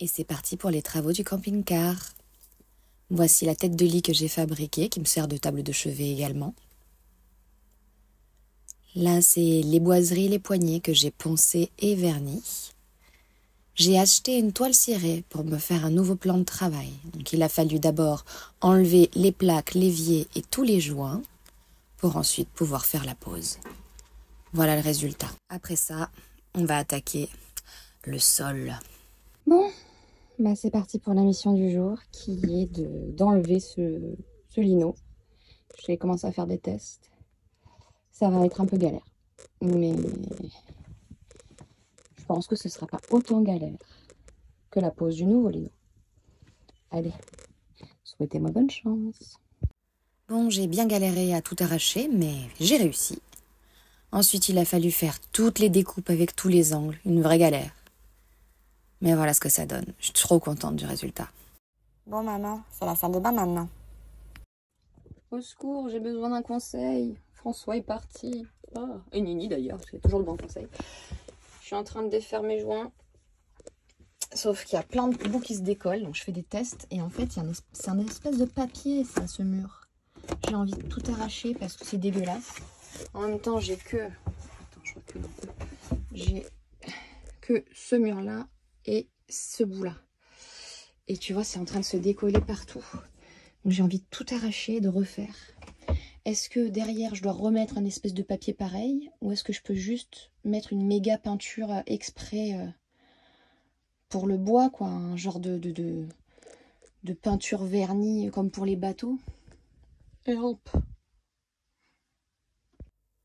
Et c'est parti pour les travaux du camping-car. Voici la tête de lit que j'ai fabriquée, qui me sert de table de chevet également. Là, c'est les boiseries, les poignées que j'ai poncées et vernis. J'ai acheté une toile cirée pour me faire un nouveau plan de travail. Donc il a fallu d'abord enlever les plaques, l'évier et tous les joints pour ensuite pouvoir faire la pose. Voilà le résultat. Après ça, on va attaquer le sol. Bon, c'est parti pour la mission du jour qui est d'enlever ce lino. J'ai commencé à faire des tests. Ça va être un peu galère, mais je pense que ce ne sera pas autant galère que la pose du nouveau lino. Allez, souhaitez-moi bonne chance. Bon, j'ai bien galéré à tout arracher, mais j'ai réussi. Ensuite, il a fallu faire toutes les découpes avec tous les angles, une vraie galère. Mais voilà ce que ça donne. Je suis trop contente du résultat. Bon maman, c'est la salle de bain maintenant. Au secours, j'ai besoin d'un conseil. François est parti. Oh, et Nini d'ailleurs, c'est toujours le bon conseil. Je suis en train de défaire mes joints. Sauf qu'il y a plein de bouts qui se décollent, donc je fais des tests. Et en fait, c'est un espèce de papier, ça, ce mur. J'ai envie de tout arracher parce que c'est dégueulasse. En même temps, j'ai que... Attends, je recule un peu. J'ai que ce mur-là et ce bout-là. Et tu vois, c'est en train de se décoller partout. Donc j'ai envie de tout arracher, de refaire. Est-ce que derrière, je dois remettre un espèce de papier pareil? Ou est-ce que je peux juste mettre une méga peinture exprès pour le bois, quoi? Un genre de peinture vernie comme pour les bateaux? Help!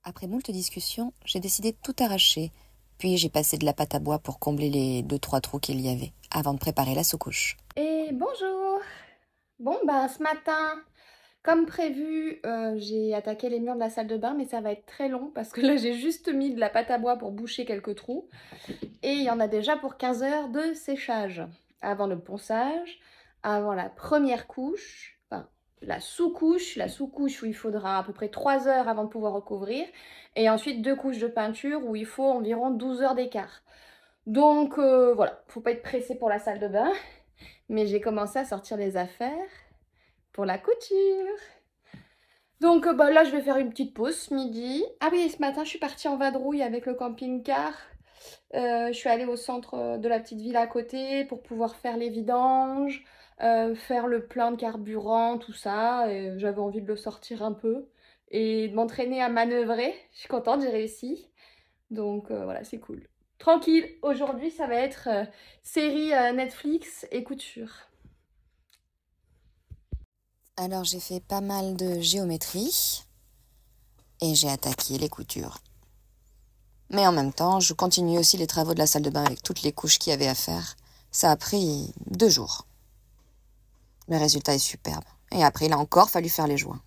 Après moult discussions, j'ai décidé de tout arracher. Puis j'ai passé de la pâte à bois pour combler les 2-3 trous qu'il y avait, avant de préparer la sous-couche. Et bonjour! Bon, ce matin, comme prévu, j'ai attaqué les murs de la salle de bain, mais ça va être très long parce que là, j'ai juste mis de la pâte à bois pour boucher quelques trous. Et il y en a déjà pour 15 heures de séchage. Avant le ponçage, avant la première couche, enfin, la sous-couche où il faudra à peu près 3 heures avant de pouvoir recouvrir. Et ensuite 2 couches de peinture où il faut environ 12 heures d'écart. Donc voilà, faut pas être pressé pour la salle de bain. Mais j'ai commencé à sortir les affaires pour la couture. Donc là, je vais faire une petite pause ce midi. Ah oui, ce matin, je suis partie en vadrouille avec le camping-car. Je suis allée au centre de la petite ville à côté pour pouvoir faire les vidanges, faire le plein de carburant, tout ça. J'avais envie de le sortir un peu et de m'entraîner à manœuvrer. Je suis contente, j'ai réussi. Donc voilà, c'est cool. Tranquille, aujourd'hui, ça va être série Netflix et couture. Alors j'ai fait pas mal de géométrie et j'ai attaqué les coutures. Mais en même temps, je continue aussi les travaux de la salle de bain avec toutes les couches qu'il y avait à faire. Ça a pris 2 jours. Le résultat est superbe. Et après, il a encore fallu faire les joints.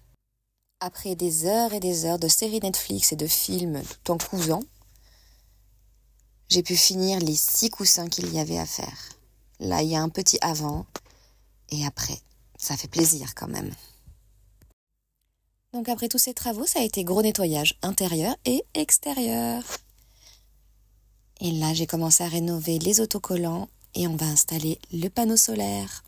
Après des heures et des heures de séries Netflix et de films tout en cousant, j'ai pu finir les 6 coussins qu'il y avait à faire. Là, il y a un petit avant et après. Ça fait plaisir quand même. Donc après tous ces travaux, ça a été gros nettoyage intérieur et extérieur. Et là, j'ai commencé à rénover les autocollants et on va installer le panneau solaire.